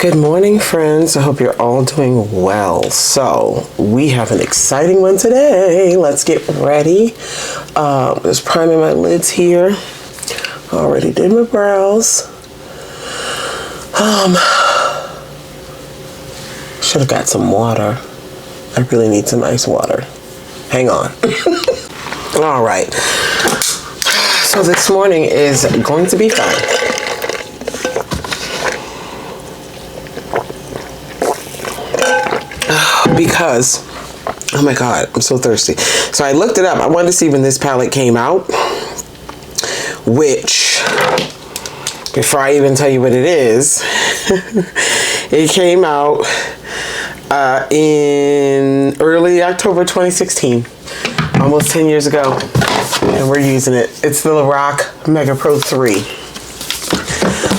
Good morning, friends. I hope you're all doing well. So we have an exciting one today. Let's get ready. Just priming my lids here. Already did my brows. Should have got some water. I really need some ice water. Hang on. All right. So this morning is going to be fun. Because, oh my God, I'm so thirsty. So I looked it up. I wanted to see when this palette came out, which, before I even tell you what it is, it came out in early October 2016, almost 10 years ago, and we're using it. It's the Lorac Mega Pro 3.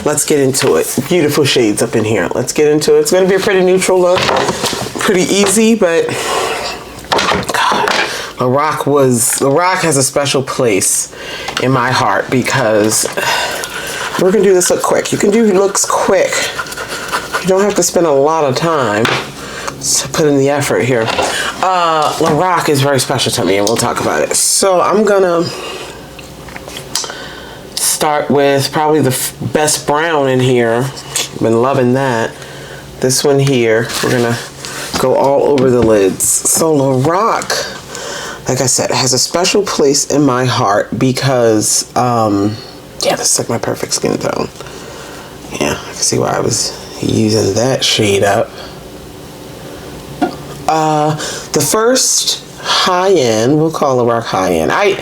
Let's get into it. Beautiful shades up in here. Let's get into it. It's going to be a pretty neutral look. Pretty easy, but God, Lorac has a special place in my heart because we're gonna do this look quick. You can do looks quick. You don't have to spend a lot of time to put in the effort here. Lorac is very special to me, and we'll talk about it. So I'm gonna start with probably the best brown in here. Been loving that. This one here. We're gonna go all over the lids. So Lorac, like I said, has a special place in my heart because, yeah, this is like my perfect skin tone. Yeah, I can see why I was using that shade up. The first high-end, we'll call Lorac high-end. I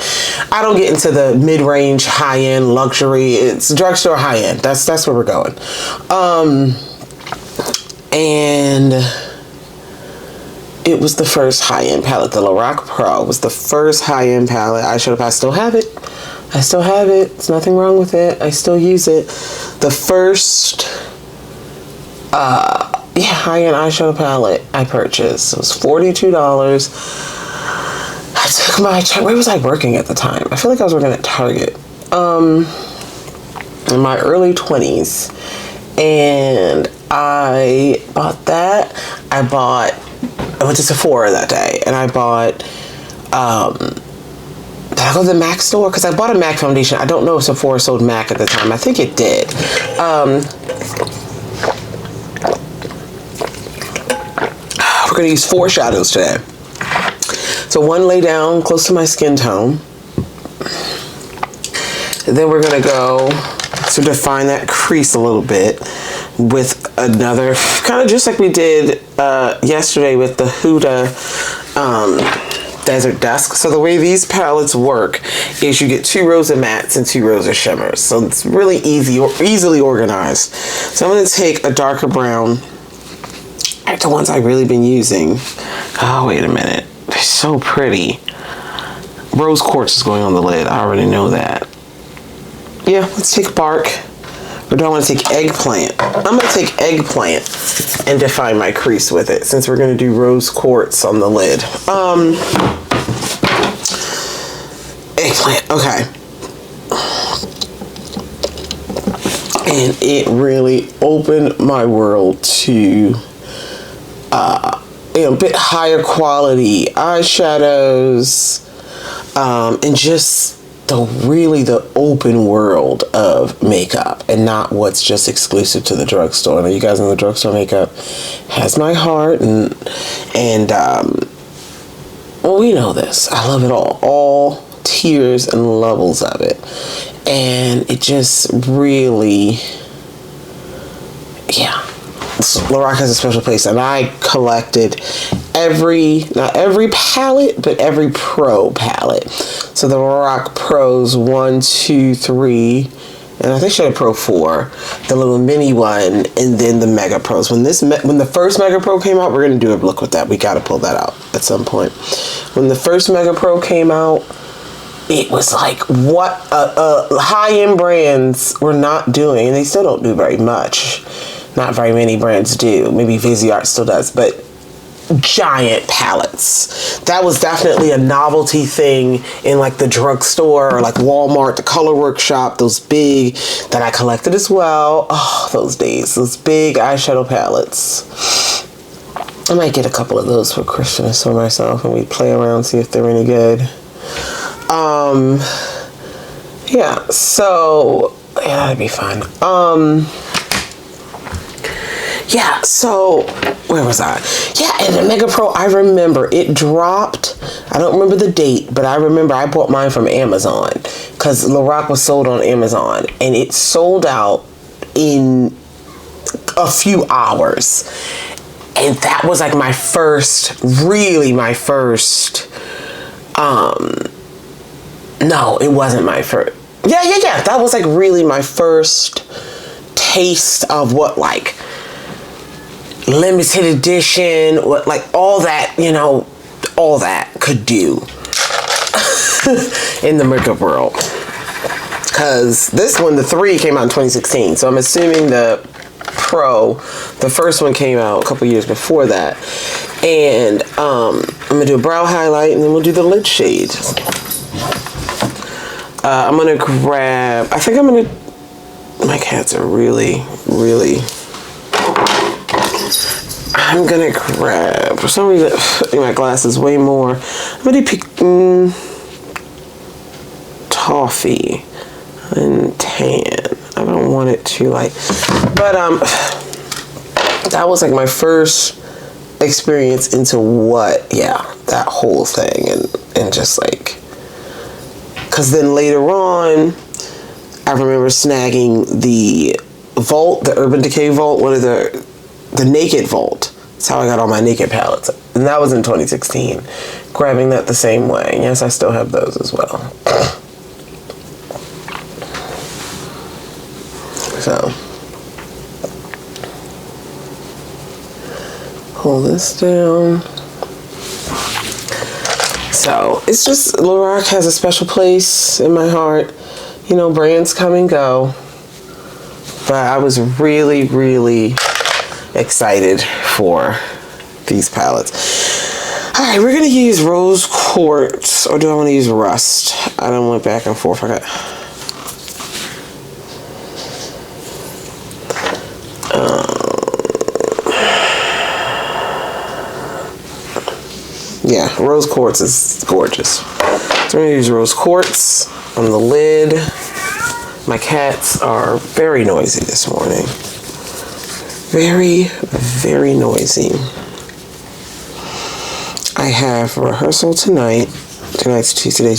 don't get into the mid-range high-end luxury. It's drugstore high-end. That's where we're going. And it was the first high-end palette. The Lorac Pro was the first high-end palette. I still have it. I still have it. There's nothing wrong with it. I still use it. The first high-end eyeshadow palette I purchased. It was $42. I took my check. Where was I working at the time? I feel like I was working at Target. In my early 20s. And I bought that. I went to Sephora that day, and I bought, did I go to the MAC store? Because I bought a MAC foundation. I don't know if Sephora sold MAC at the time. I think it did. We're going to use 4 shadows today. So one lay down close to my skin tone. And then we're going to go to define that crease a little bit with another, kind of just like we did yesterday with the Huda Desert Dusk. So the way these palettes work is you get 2 rows of mattes and 2 rows of shimmers. So it's really easily organized. So I'm going to take a darker brown, like the ones I've really been using. Oh, wait a minute. They're so pretty. Rose quartz is going on the lid. I already know that. Yeah, let's take bark. Or do I want to take eggplant? I'm going to take eggplant and define my crease with it, since we're going to do rose quartz on the lid. Eggplant, okay. And it really opened my world to a bit higher quality eyeshadows, and just the open world of makeup, and not what's just exclusive to the drugstore. Now, you guys know the drugstore makeup has my heart, and well, we know this. I love it all tiers and levels of it, and it just really, yeah. Lorac has a special place, and I collected not every palette, but every Pro palette. So the Lorac Pros 1, 2, 3, and I think she had a Pro 4, the little mini one, and then the Mega Pros. When the first Mega Pro came out, we're gonna do a look with that. We gotta pull that out at some point. When the first Mega Pro came out, it was like what high-end brands were not doing, and they still don't do very much. Not very many brands do. Maybe Viseart still does, but giant palettes. That was definitely a novelty thing in like the drugstore or like Walmart, the color workshop, those big, that I collected as well. Oh, those days, those big eyeshadow palettes. I might get a couple of those for Christmas for myself and we play around, see if they're any good. Yeah, so yeah, that'd be fun. Yeah, so where was I? Yeah, and the Mega Pro, I remember it dropped. I don't remember the date, but I remember I bought mine from Amazon because Lorac was sold on Amazon and it sold out in a few hours. And that was like my first, really my first, no, it wasn't my first. Yeah. That was like really my first taste of what like limited edition, what like all that, you know, all that could do in the makeup world. Because this one, the 3 came out in 2016. So I'm assuming the Pro, the first one came out a couple years before that. And I'm going to do a brow highlight and then we'll do the lid shade. I'm going to grab, I think I'm going to, my cats are really, I'm going to grab, for some reason, my glasses way more. I'm going to pick toffee and tan. I don't want it too light. But that was like my first experience into what, that whole thing. And just like, because then later on, I remember snagging the Vault, the Urban Decay Vault, one of the Naked Vault. That's how I got all my Naked palettes. And that was in 2016. Grabbing that the same way. Yes, I still have those as well. So, pull this down. So, it's just, Lorac has a special place in my heart. You know, brands come and go. But I was really excited for these palettes. Alright, we're going to use Rose Quartz. Or do I want to use Rust? I don't went back and forth. Yeah, Rose Quartz is gorgeous. So I'm going to use Rose Quartz on the lid. My cats are very noisy this morning. Very noisy. I have rehearsal tonight. Today's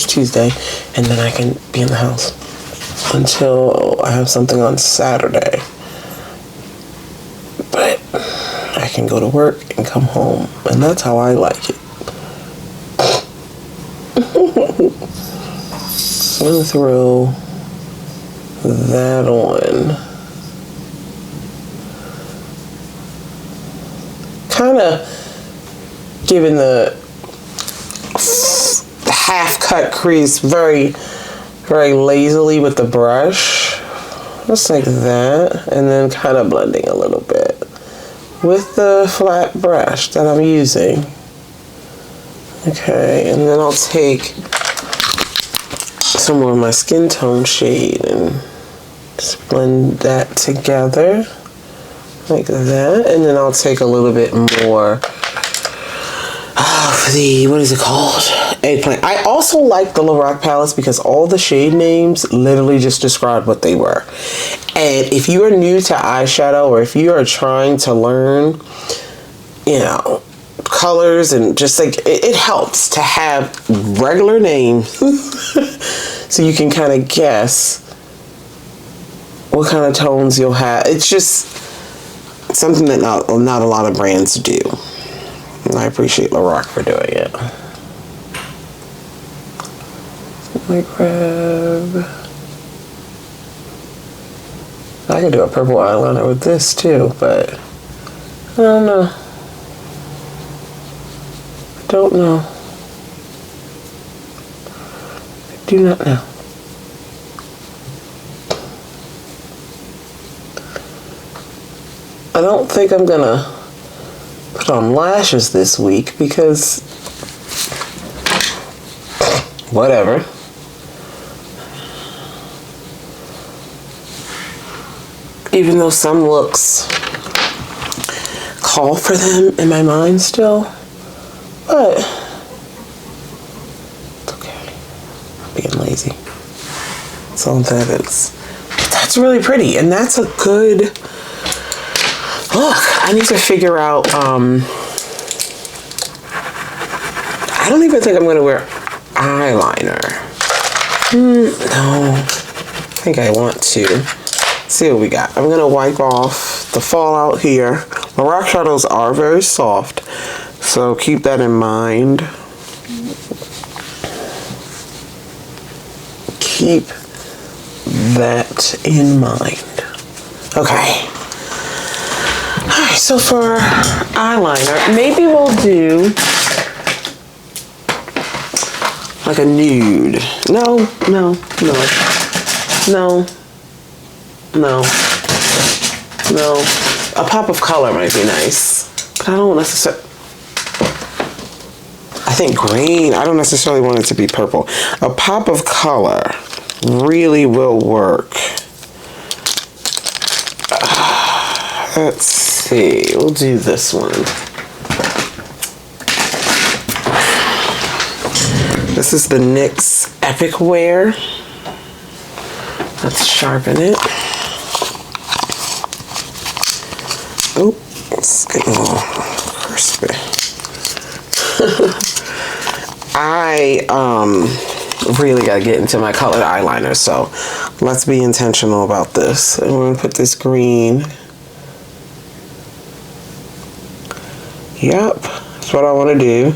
Tuesday. And then I can be in the house until I have something on Saturday. But I can go to work and come home. And that's how I like it. So I'm going to throw that on. Kind of giving the half-cut crease very lazily with the brush. Just like that. And then kind of blending a little bit with the flat brush that I'm using. Okay, and then I'll take some more of my skin tone shade and just blend that together like that. And then I'll take a little bit more of the, what is it called? Eggplant. I also like the Lorac palettes because all the shade names literally just describe what they were. And if you are new to eyeshadow or if you are trying to learn, you know, colors and just like it helps to have regular names so you can kind of guess what kind of tones you'll have. It's just something that not a lot of brands do, and I appreciate Lorac for doing it. I could do a purple eyeliner with this too, but I don't know. Don't know. I do not know. I don't think I'm gonna put on lashes this week because whatever. Even though some looks call for them in my mind still, but it's okay. I'm being lazy. That's all that is. That's really pretty, and that's a good look. I need to figure out, I don't even think I'm gonna wear eyeliner. No, I think I want to. Let's see what we got. I'm gonna wipe off the fallout here. Lorac shadows are very soft, so keep that in mind. Keep that in mind. Okay. Alright, so for eyeliner, maybe we'll do like a nude. No. A pop of color might be nice, but I don't necessarily. I think green. I don't necessarily want it to be purple. A pop of color really will work. Let's see. We'll do this one. This is the NYX Epic Wear. Let's sharpen it. Oh, it's getting a little crispy. I really gotta get into my colored eyeliner, so let's be intentional about this. And we're gonna put this green. Yep, that's what I want to do.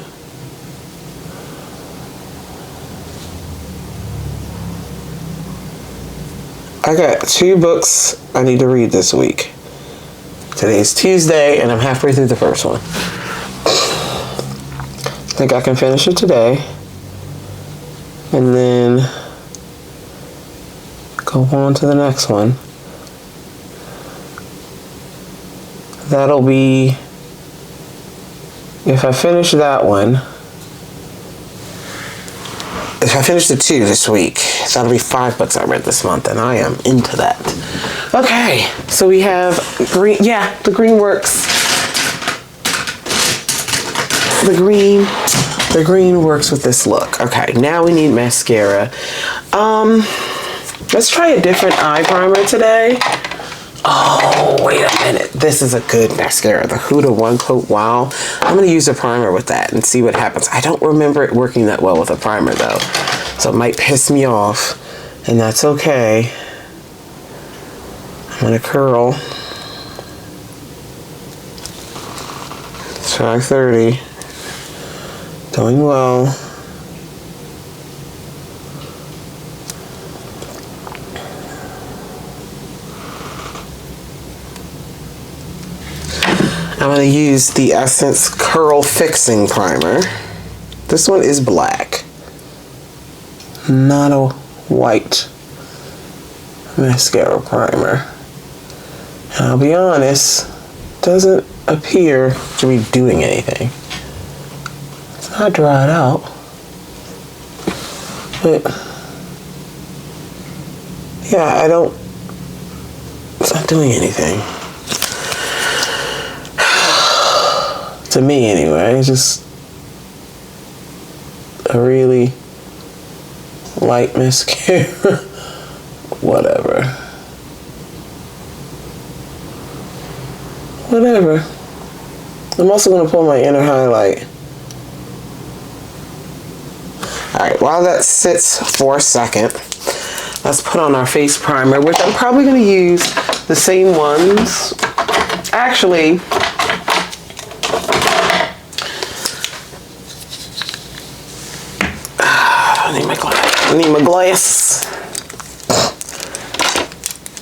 I got 2 books I need to read this week. Today's Tuesday, and I'm halfway through the first one. I think I can finish it today, and then go on to the next one. That'll be, if I finish that one, if I finish the 2 this week, that'll be 5 books I read this month, and I am into that. Okay, so we have green. Yeah, the green works. The green works with this look. Okay, now we need mascara. Let's try a different eye primer today. Oh, wait a minute. This is a good mascara, the Huda One Coat Wow. I'm gonna use a primer with that and see what happens. I don't remember it working that well with a primer though, so it might piss me off, and that's okay. I'm gonna curl. Try 30. Doing well. I'm going to use the Essence Curl Fixing Primer. This one is black, not a white mascara primer. And I'll be honest, doesn't appear to be doing anything. It's not dried out, but yeah, it's not doing anything. To me anyway, it's just a really light mascara. Whatever. I'm also going to pull my inner highlight. Alright, while that sits for a second, let's put on our face primer, which I'm probably going to use the same ones. Actually, I need my glass.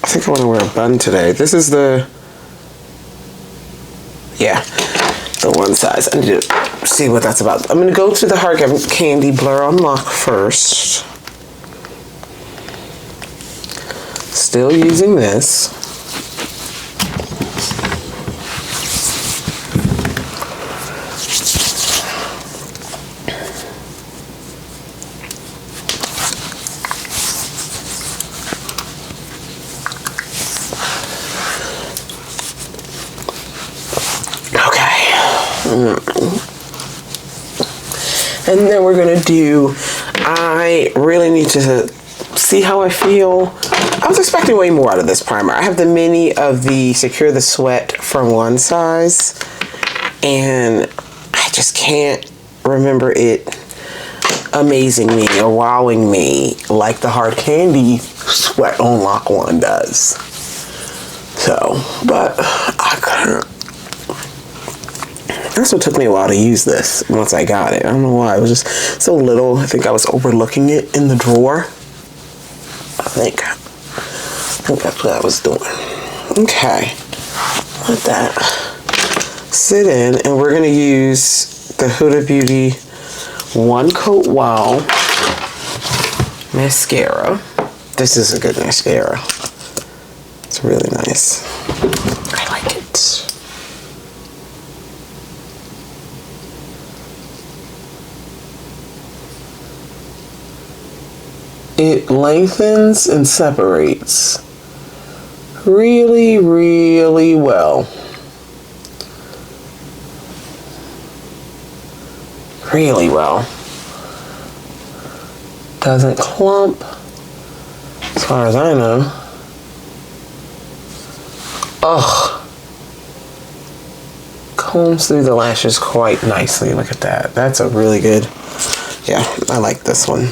I think I want to wear a bun today. This is the one size. I need to see what that's about. I'm going to go to the Hard Candy Blur Unlock first. Still using this. And then we're gonna do, I really need to see how I feel. I was expecting way more out of this primer. I have the mini of the Secure the Sweat from one size, and I just can't remember it amazing me or wowing me like the Hard Candy Sweat on Lock one does. So, but I couldn't. That's what took me a while to use this once I got it. I don't know why. It was just so little. I think I was overlooking it in the drawer. I think that's what I was doing. Okay. Let that sit in. And we're going to use the Huda Beauty One Coat Wow mascara. This is a good mascara. It's really nice. I like it. It lengthens and separates really, really well. Really well. Doesn't clump, as far as I know. Ugh. Combs through the lashes quite nicely. Look at that. That's a really good, yeah, I like this one.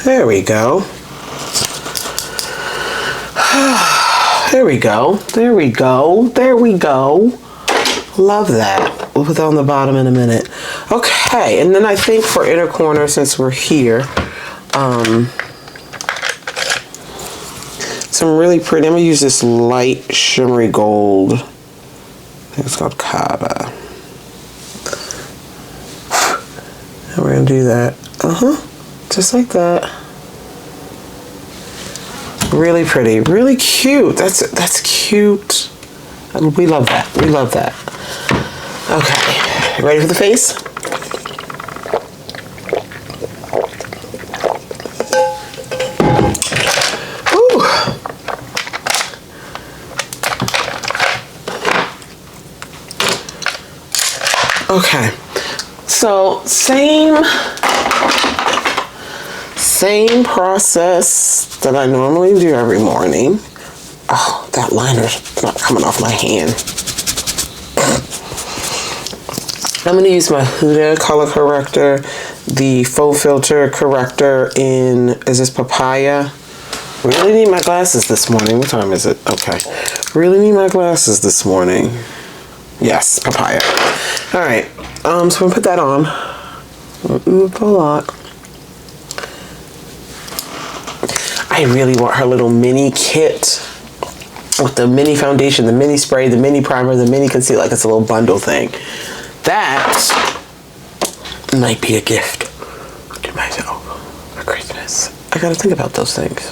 There we go. There we go. There we go. There we go. Love that. We'll put that on the bottom in a minute. Okay, and then I think for inner corner, since we're here, some really pretty, I'm gonna use this light shimmery gold. I think it's called Kava. And we're gonna do that. Just like that. Really pretty, really cute. That's cute. We love that. We love that. Okay, ready for the face? Ooh. Okay, so same process that I normally do every morning. Oh, that liner's not coming off my hand. I'm going to use my Huda color corrector, the faux filter corrector in, is this Papaya? Really need my glasses this morning. What time is it? Okay. Really need my glasses this morning. Yes, Papaya. All right. So I'm going to put that on. Move a lot. I really want her little mini kit with the mini foundation, the mini spray, the mini primer, the mini concealer, like it's a little bundle thing. That might be a gift to myself for Christmas. I gotta think about those things.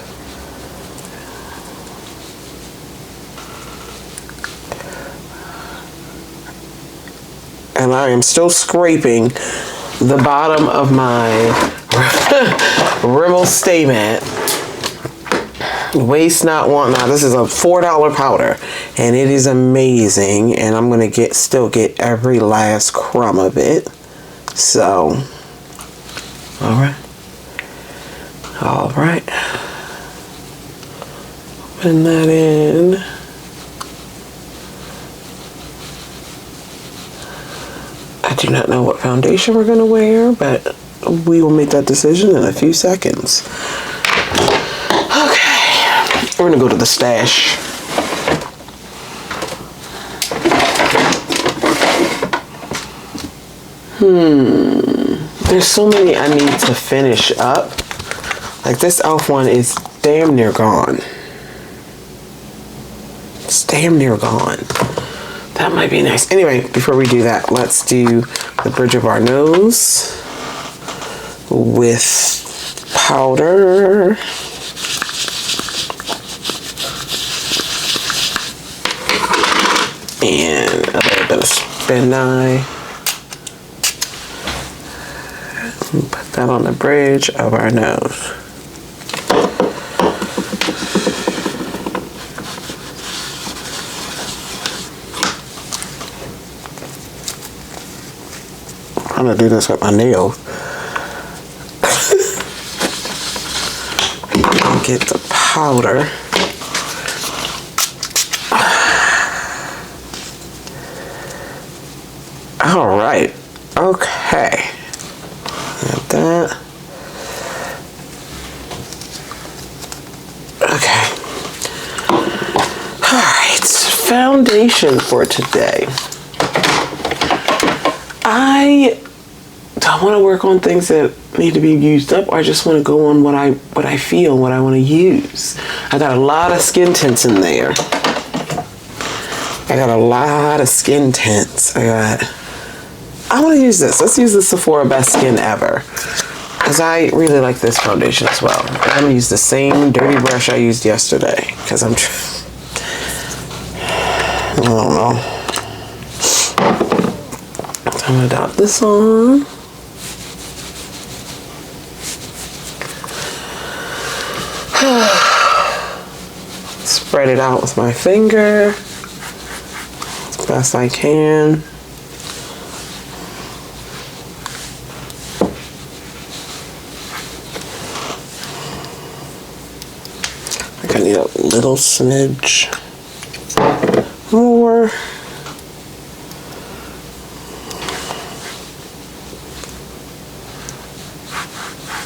And I am still scraping the bottom of my Rimmel Stay Matte. Waste not, want not. This is a $4 powder, and it is amazing. And I'm gonna still get every last crumb of it. So, all right, open that in. I do not know what foundation we're gonna wear, but we will make that decision in a few seconds. We're gonna go to the stash. There's so many I need to finish up. Like this e.l.f. one is damn near gone. It's damn near gone. That might be nice. Anyway, before we do that, let's do the bridge of our nose with powder. And a little bit of spin eye. Put that on the bridge of our nose. I'm gonna do this with my nails. Get the powder. All right. Okay. Got that. Okay. All right. Foundation for today. I don't want to work on things that need to be used up, or I just want to go on what I feel, what I want to use. I got a lot of skin tints in there. I want to use this. Let's use the Sephora Best Skin Ever, because I really like this foundation as well. I'm going to use the same dirty brush I used yesterday, because I don't know. I'm going to dot this on. Spread it out with my finger as best I can. I think I need a little smidge more.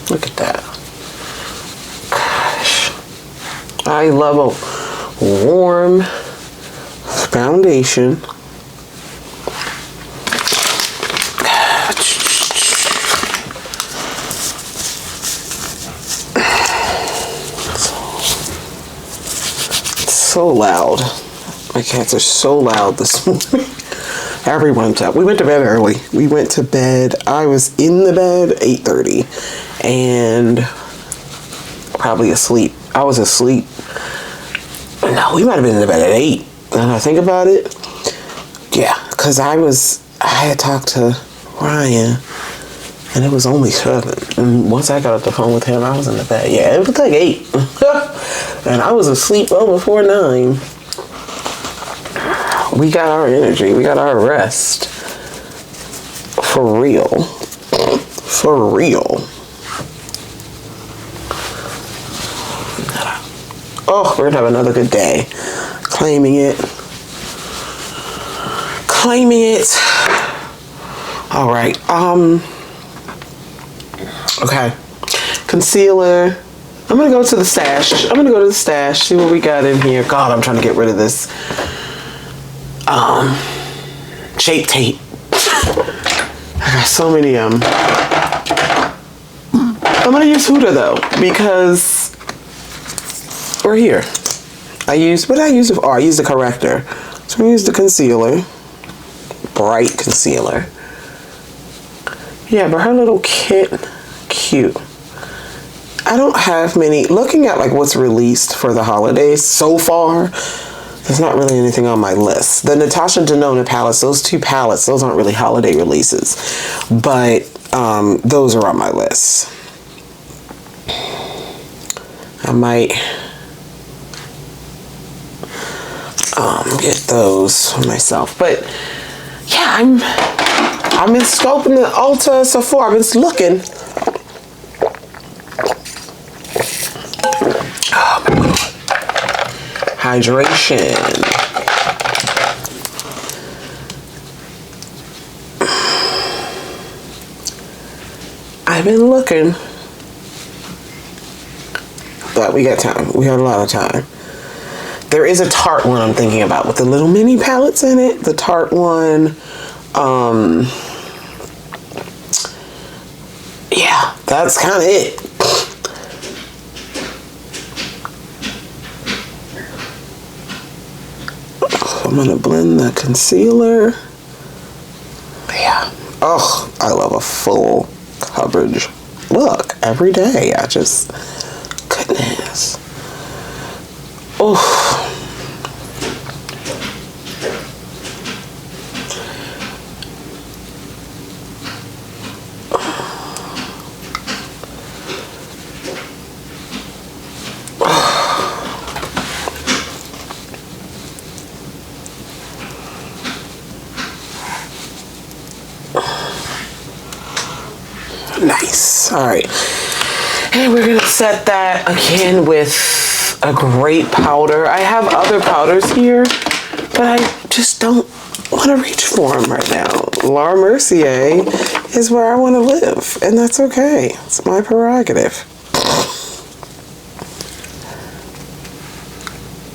Look at that. Gosh. I love a warm foundation. So loud. My cats are so loud this morning. Everyone's up. We went to bed early. I was in the bed 8:30 and probably asleep. I was asleep. No, we might have been in the bed at 8. When I think about it, yeah, because I had talked to Ryan and it was only 7. And once I got off the phone with him, I was in the bed. Yeah, it was like 8. And I was asleep well before 9. We got our energy. We got our rest. For real. For real. Oh, we're gonna have another good day. Claiming it. All right. Okay. Concealer. I'm gonna go to the stash. See what we got in here. God, I'm trying to get rid of this Shape Tape. I got so many I'm gonna use Huda though, because we're here. I used the corrector. So I'm gonna use the concealer. Bright concealer. Yeah, but her little kit, cute. I don't have many, looking at like what's released for the holidays so far, there's not really anything on my list. The Natasha Denona palettes, those 2 palettes, those aren't really holiday releases, but those are on my list. I might get those for myself, but yeah, I've been scoping the Ulta Sephora. I've been looking. Oh my God. Hydration. I've been looking, but we got time. We got a lot of time. There is a Tarte one I'm thinking about with the little mini palettes in it. The Tarte one, yeah, that's kind of it. I'm gonna blend the concealer. Yeah. Oh, I love a full coverage look every day. I just, goodness. Oh. Nice. All right. And we're going to set that again with a great powder. I have other powders here, but I just don't want to reach for them right now. Laura Mercier is where I want to live, and that's okay. It's my prerogative.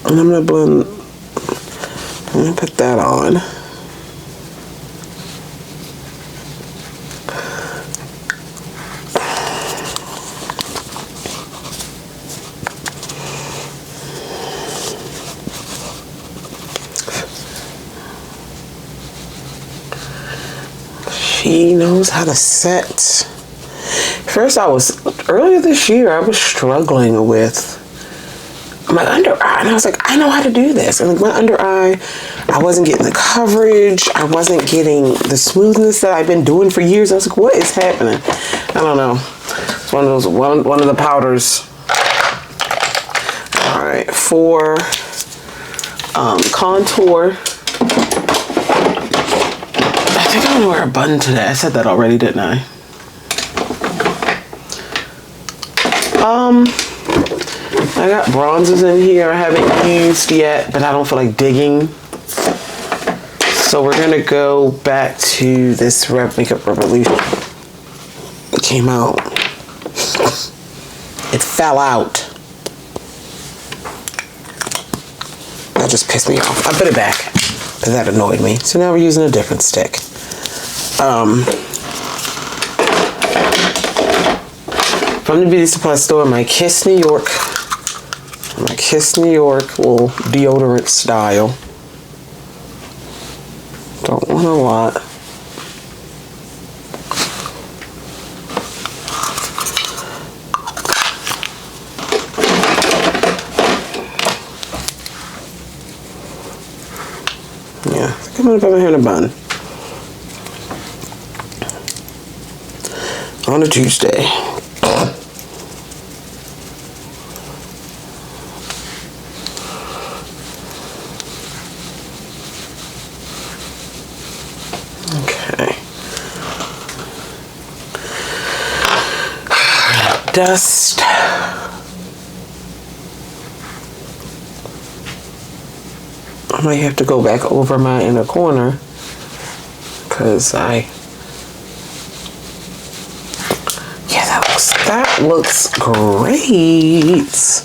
And I'm going to blend, I'm going to put that on. She knows how to set. First, earlier this year, I was struggling with my under eye. And I was like, I know how to do this. And like my under eye, I wasn't getting the coverage. I wasn't getting the smoothness that I've been doing for years. I was like, what is happening? I don't know. It's one of the powders. All right, for contour. I think I'm gonna wear a bun today. I said that already, didn't I? I got bronzers in here I haven't used yet, but I don't feel like digging. So we're gonna go back to this Makeup Revolution. It came out. It fell out. That just pissed me off. I put it back because that annoyed me. So now we're using a different stick. From the beauty supply store, my Kiss New York little deodorant style. Don't want a lot. Yeah, I think I'm gonna put my hair in a bun. On a Tuesday. Okay. Dust. I might have to go back over my inner corner because that looks great.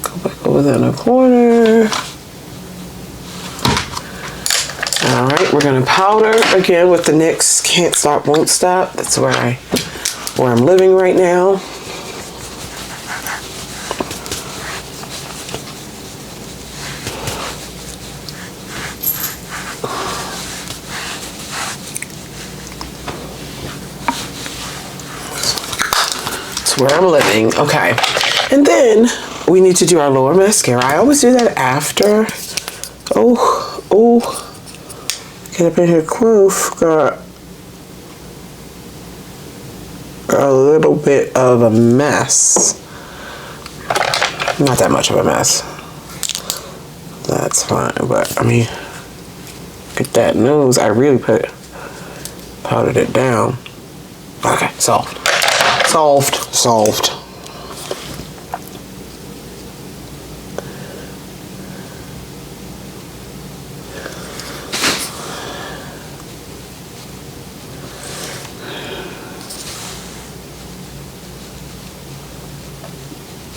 Go back over that in the corner. All right, we're gonna powder again with the NYX Can't Stop, Won't Stop. That's where I'm living right now. Where I'm living. Okay, and then we need to do our lower mascara. I always do that after. Oh, get up in here close. Got a little bit of a mess. Not that much of a mess. That's fine, but I mean, get that nose. I really powdered it down. Okay, solved.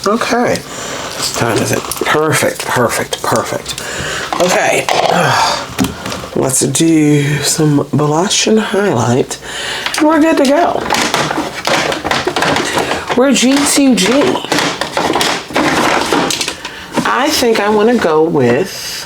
Okay. Time is it? Perfect. Okay. Let's do some blush and highlight, and we're good to go. We're G2G. I think I want to go with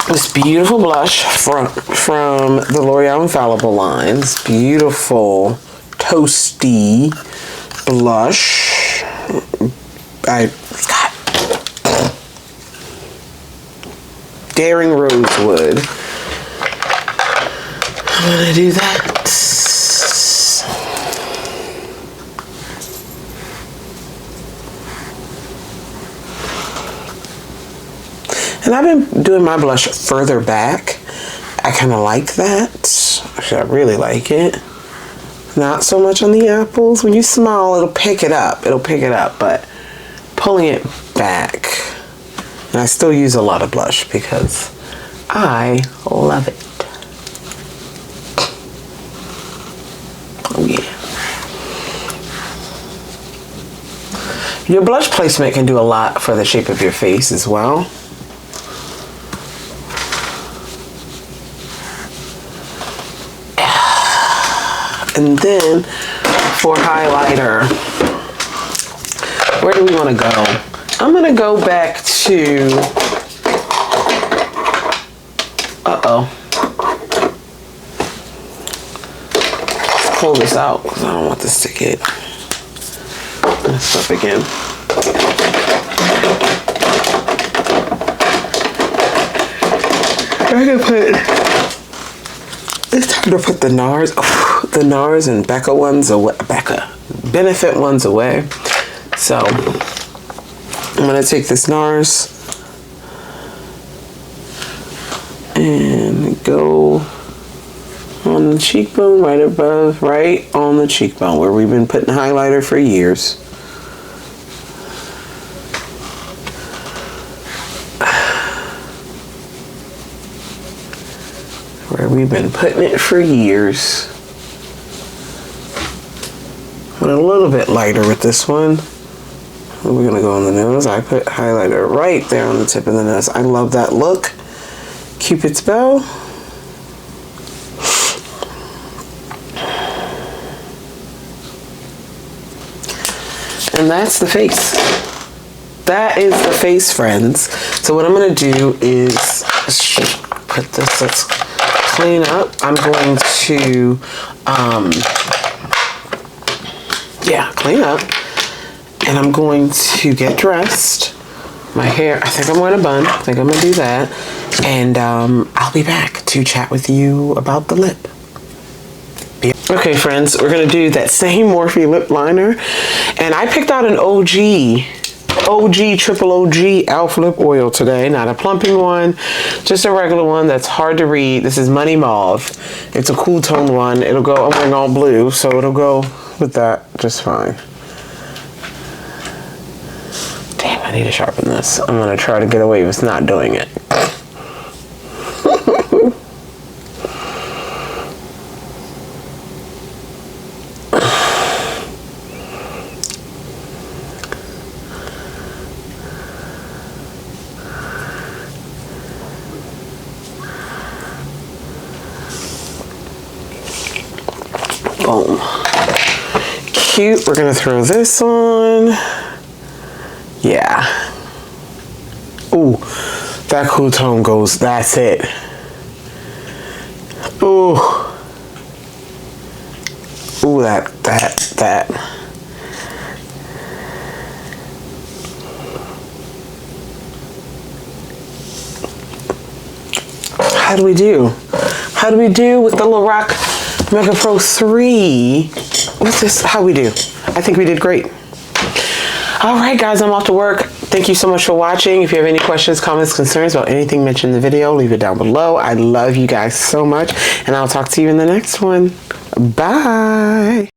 this beautiful blush from the L'Oreal Infallible line. This beautiful toasty blush. Daring Rosewood. I'm gonna do that. And I've been doing my blush further back. I kind of like that. Actually, I really like it. Not so much on the apples. When you smile, it'll pick it up. It'll pick it up, but pulling it back. And I still use a lot of blush because I love it. Oh yeah. Your blush placement can do a lot for the shape of your face as well. And then for highlighter, where do we want to go? I'm going to go back to, let's pull this out because I don't want this to get messed up again. I'm going to put, it's time to put the NARS and Becca ones away, Benefit ones away. So I'm gonna take this NARS and go on the cheekbone, right above, right on the cheekbone where we've been putting highlighter for years. Where we've been putting it for years. But a little bit lighter with this one. We're gonna go on the nose. I put highlighter right there on the tip of the nose. I love that look. Cupid's bow. And that's the face. That is the face, friends. So what I'm gonna do is put this, let's clean up. I'm going to, clean up. And I'm going to get dressed. My hair, I think I'm going to bun. I think I'm going to do that. And I'll be back to chat with you about the lip. Okay, friends, we're going to do that same Morphe lip liner. And I picked out an triple OG Elf lip oil today. Not a plumping one, just a regular one that's hard to read. This is Money Mauve. It's a cool tone one. It'll go, I'm wearing all blue, so it'll go with that just fine. Damn, I need to sharpen this. I'm gonna try to get away with not doing it. Boom. Cute. We're gonna throw this on. Yeah. Ooh, that cool tone goes, that's it. Ooh. Ooh, that. How do we do? How do we do with the Lorac Mega Pro 3? What's this? How we do? I think we did great. All right, guys, I'm off to work. Thank you so much for watching. If you have any questions, comments, concerns about anything mentioned in the video, leave it down below. I love you guys so much, and I'll talk to you in the next one. Bye.